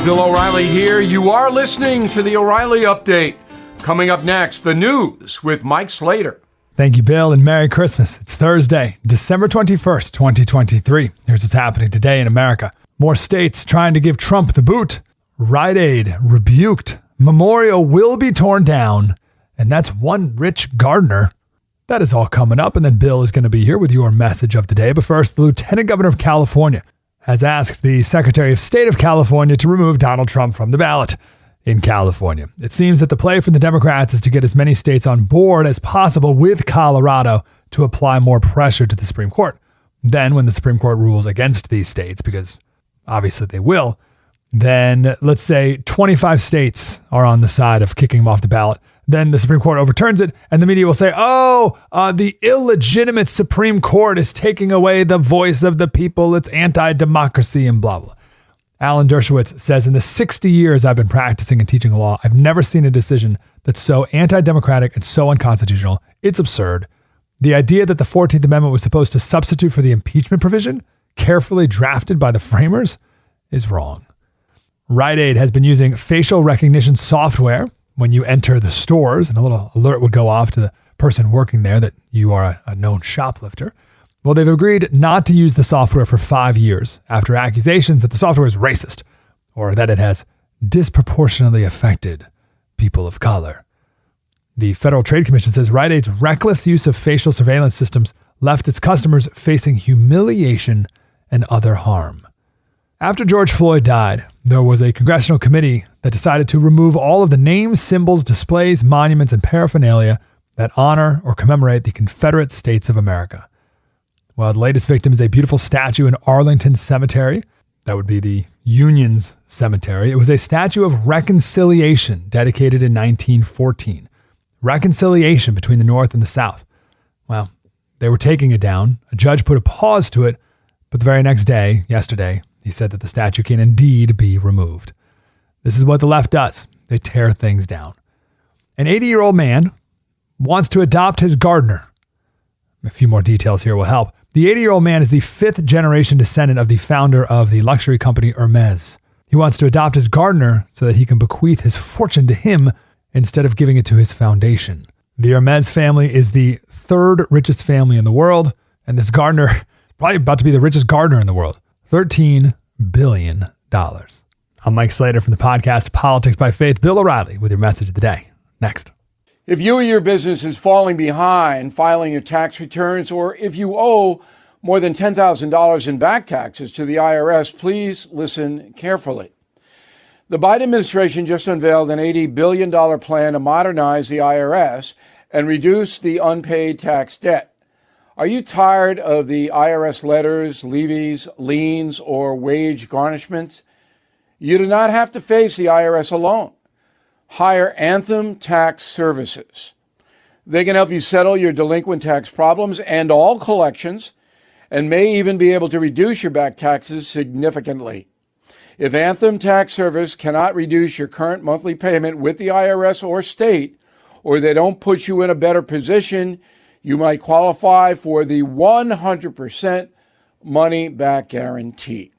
Bill O'Reilly here. You are listening to the O'Reilly Update. Coming up next, the news with Mike Slater. Thank you, Bill, and Merry Christmas. It's Thursday, December 21st, 2023. Here's what's happening today in America. More states trying to give Trump the boot. Rite Aid rebuked. Memorial will be torn down. And that's one rich gardener. That is all coming up, and then Bill is going to be here with your message of the day. But first, the Lieutenant Governor of California has asked the Secretary of State of California to remove Donald Trump from the ballot in California. It seems that the play for the Democrats is to get as many states on board as possible with Colorado to apply more pressure to the Supreme Court. Then when the Supreme Court rules against these states, because obviously they will, then let's say 25 states are on the side of kicking him off the ballot. Then the Supreme Court overturns it, and the media will say, the illegitimate Supreme Court is taking away the voice of the people. It's anti-democracy and blah, blah. Alan Dershowitz says, in the 60 years I've been practicing and teaching law, I've never seen a decision that's so anti-democratic and so unconstitutional. It's absurd. The idea that the 14th Amendment was supposed to substitute for the impeachment provision, carefully drafted by the framers, is wrong. Rite Aid has been using facial recognition software when you enter the stores, and a little alert would go off to the person working there that you are a known shoplifter. Well, they've agreed not to use the software for 5 years after accusations that the software is racist or that it has disproportionately affected people of color. The Federal Trade Commission says Rite Aid's reckless use of facial surveillance systems left its customers facing humiliation and other harm. After George Floyd died, there was a congressional committee that decided to remove all of the names, symbols, displays, monuments, and paraphernalia that honor or commemorate the Confederate States of America. Well, the latest victim is a beautiful statue in Arlington Cemetery. That would be the Union's cemetery. It was a statue of reconciliation dedicated in 1914. Reconciliation between the North and the South. Well, they were taking it down. A judge put a pause to it, but the very next day, yesterday, he said that the statue can indeed be removed. This is what the left does. They tear things down. An 80-year-old man wants to adopt his gardener. A few more details here will help. The 80-year-old man is the fifth-generation descendant of the founder of the luxury company Hermes. He wants to adopt his gardener so that he can bequeath his fortune to him instead of giving it to his foundation. The Hermes family is the third richest family in the world, and this gardener is probably about to be the richest gardener in the world. $13 billion. I'm Mike Slater from the podcast Politics by Faith. Bill O'Reilly with your message of the day. Next. If you or your business is falling behind filing your tax returns, or if you owe more than $10,000 in back taxes to the IRS, please listen carefully. The Biden administration just unveiled an $80 billion plan to modernize the IRS and reduce the unpaid tax debt. Are you tired of the IRS letters, levies, liens, or wage garnishments? You do not have to face the IRS alone. Hire Anthem Tax Services. They can help you settle your delinquent tax problems and all collections, and may even be able to reduce your back taxes significantly. If Anthem Tax Service cannot reduce your current monthly payment with the IRS or state, or they don't put you in a better position, you might qualify for the 100% money back guarantee.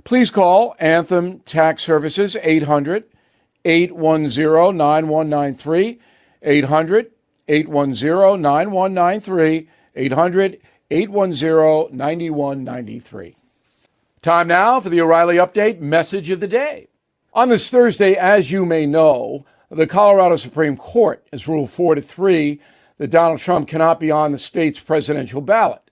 Please call Anthem Tax Services 800-810-9193, 800-810-9193, 800-810-9193. Time now for the O'Reilly Update message of the day. On this Thursday, as you may know, the Colorado Supreme Court has ruled 4-3 that Donald Trump cannot be on the state's presidential ballot.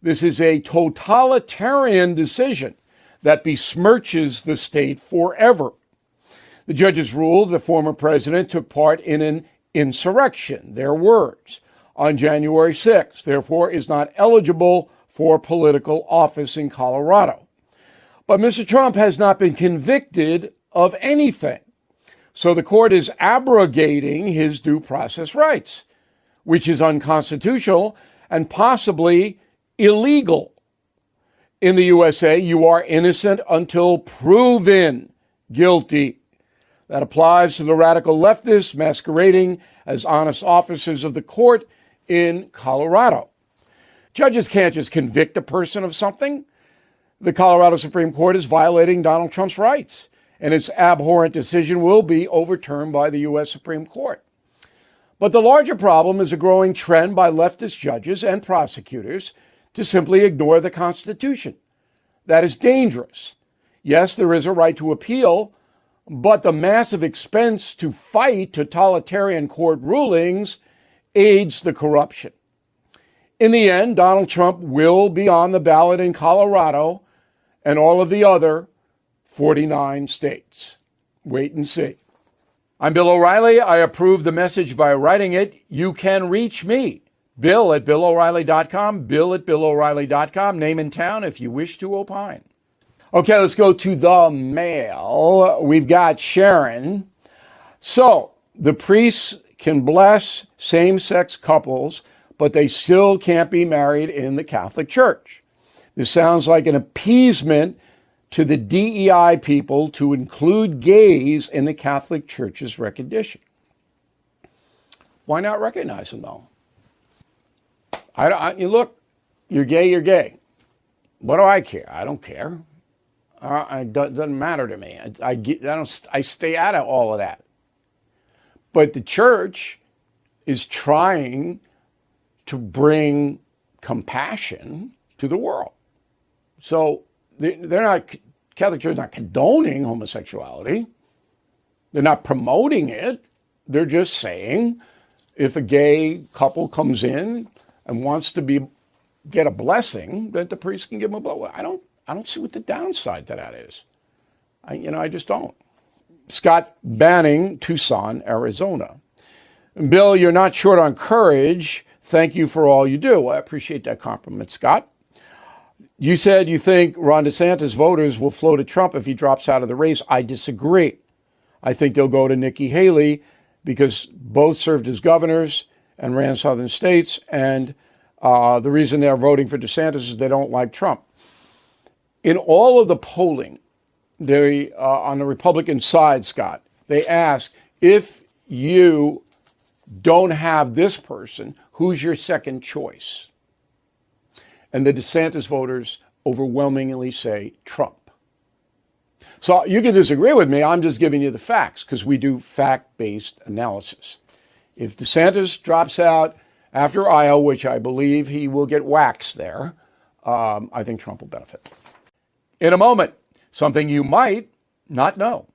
This is a totalitarian decision that besmirches the state forever. The judges ruled the former president took part in an insurrection, their words, on January 6th, therefore is not eligible for political office in Colorado. But Mr. Trump has not been convicted of anything. So the court is abrogating his due process rights, which is unconstitutional and possibly illegal. In the USA, you are innocent until proven guilty. That applies to the radical leftists masquerading as honest officers of the court in Colorado. Judges can't just convict a person of something. The Colorado Supreme Court is violating Donald Trump's rights, and its abhorrent decision will be overturned by the U.S. Supreme Court. But the larger problem is a growing trend by leftist judges and prosecutors to simply ignore the Constitution. That is dangerous. Yes, there is a right to appeal, but the massive expense to fight totalitarian court rulings aids the corruption. In the end, Donald Trump will be on the ballot in Colorado and all of the other 49 states. Wait and see. I'm Bill O'Reilly. I approve the message by writing it. You can reach me, Bill at BillO'Reilly.com, Bill at BillO'Reilly.com, name and town if you wish to opine. Okay, let's go to the mail. We've got Sharon. So, the priests can bless same-sex couples, but they still can't be married in the Catholic Church. This sounds like an appeasement to the DEI people to include gays in the Catholic Church's recognition. Why not recognize them, though? Look, you're gay, you're gay. What do I care? I don't care. It doesn't matter to me. I stay out of all of that. But the church is trying to bring compassion to the world. So Catholic Church is not condoning homosexuality. They're not promoting it. They're just saying if a gay couple comes in and wants to get a blessing, that the priest can give them a blessing. I don't see what the downside to that is. I just don't. Scott Banning, Tucson, Arizona. Bill, you're not short on courage. Thank you for all you do. I appreciate that compliment, Scott. You said you think Ron DeSantis voters will flow to Trump if he drops out of the race. I disagree. I think they'll go to Nikki Haley because both served as governors and ran southern states. And the reason they're voting for DeSantis is they don't like Trump. In all of the polling, on the Republican side, Scott, they ask, if you don't have this person, who's your second choice? And the DeSantis voters overwhelmingly say Trump. So you can disagree with me. I'm just giving you the facts because we do fact-based analysis. If DeSantis drops out after Iowa, which I believe he will get waxed there, I think Trump will benefit. In a moment, something you might not know.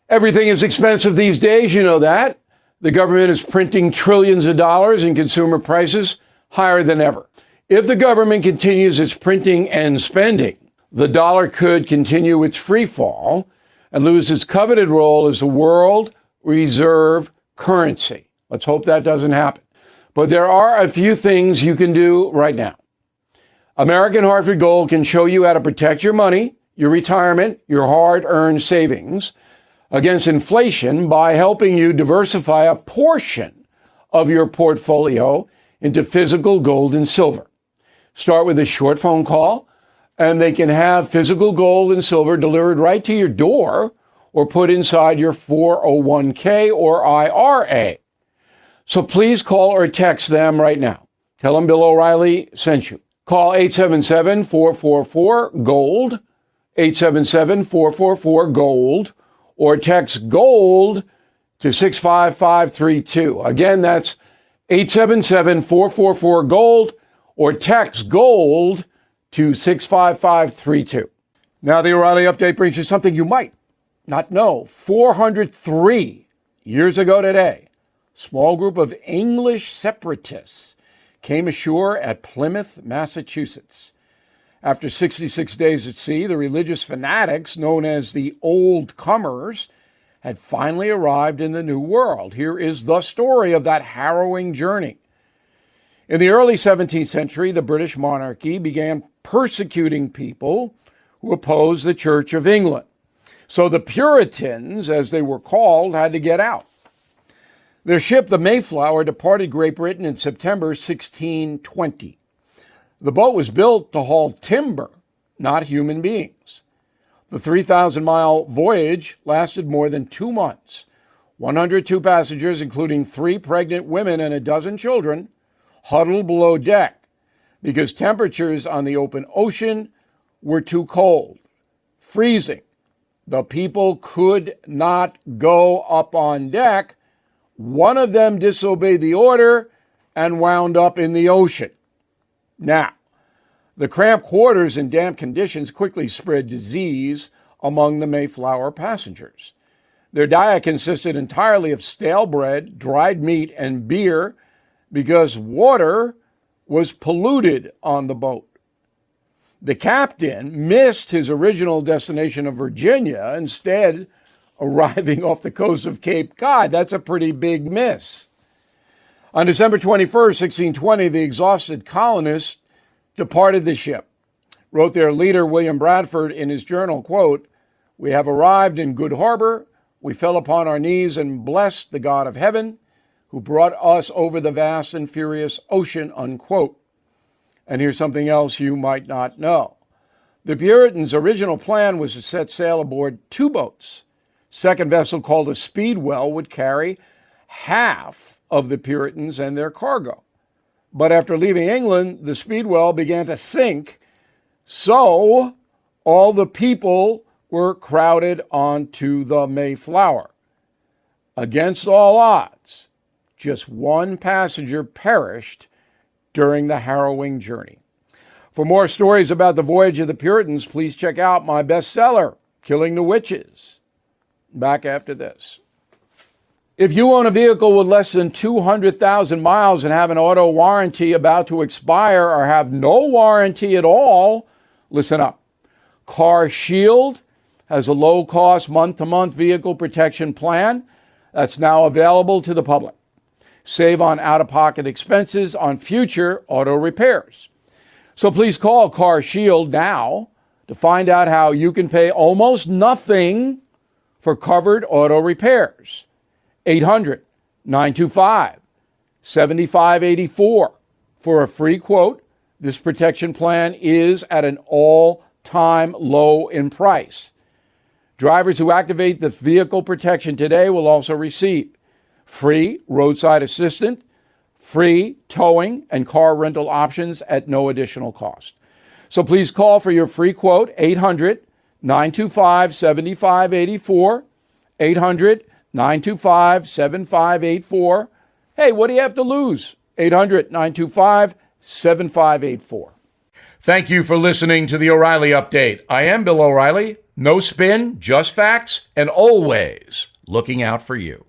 Everything is expensive these days, you know that. The government is printing trillions of dollars and consumer prices higher than ever. If the government continues its printing and spending, the dollar could continue its free fall and lose its coveted role as the world reserve currency. Let's hope that doesn't happen. But there are a few things you can do right now. American Hartford Gold can show you how to protect your money, your retirement, your hard-earned savings against inflation by helping you diversify a portion of your portfolio into physical gold and silver. Start with a short phone call, and they can have physical gold and silver delivered right to your door or put inside your 401k or IRA. So please call or text them right now. Tell them Bill O'Reilly sent you. Call 877-444-GOLD, 877-444-GOLD, or text GOLD to 65532. Again, that's 877-444-GOLD, or text GOLD to 65532. Now, the O'Reilly Update brings you something you might not know. 403 years ago today, a small group of English separatists came ashore at Plymouth, Massachusetts. After 66 days at sea, the religious fanatics, known as the Old Comers, had finally arrived in the New World. Here is the story of that harrowing journey. In the early 17th century, the British monarchy began persecuting people who opposed the Church of England. So the Puritans, as they were called, had to get out. Their ship, the Mayflower, departed Great Britain in September 1620. The boat was built to haul timber, not human beings. The 3,000-mile voyage lasted more than 2 months. 102 passengers, including 3 pregnant women and a dozen children, huddled below deck because temperatures on the open ocean were too cold, freezing. The people could not go up on deck. One of them disobeyed the order and wound up in the ocean. Now, the cramped quarters and damp conditions quickly spread disease among the Mayflower passengers. Their diet consisted entirely of stale bread, dried meat, and beer because water was polluted on the boat. The captain missed his original destination of Virginia, instead arriving off the coast of Cape Cod. That's a pretty big miss. On December 21st, 1620, the exhausted colonists departed the ship. Wrote their leader, William Bradford, in his journal, quote, "We have arrived in good harbor. We fell upon our knees and blessed the God of heaven, who brought us over the vast and furious ocean," unquote. And here's something else you might not know. The Puritans' original plan was to set sail aboard 2 boats. Second vessel, called a Speedwell, would carry half of the Puritans and their cargo. But after leaving England, the Speedwell began to sink, so all the people were crowded onto the Mayflower. Against all odds, just 1 passenger perished during the harrowing journey. For more stories about the voyage of the Puritans, please check out my bestseller, Killing the Witches. Back after this. If you own a vehicle with less than 200,000 miles and have an auto warranty about to expire or have no warranty at all, listen up. Car Shield has a low-cost month-to-month vehicle protection plan that's now available to the public. Save on out-of-pocket expenses on future auto repairs. So please call Car Shield now to find out how you can pay almost nothing for covered auto repairs. 800-925-7584 for a free quote. This protection plan is at an all-time low in price. Drivers who activate the vehicle protection today will also receive free roadside assistance, free towing and car rental options at no additional cost. So please call for your free quote, 800-925-7584, 800-925-7584. Hey, what do you have to lose? 800-925-7584. Thank you for listening to the O'Reilly Update. I am Bill O'Reilly. No spin, just facts, and always looking out for you.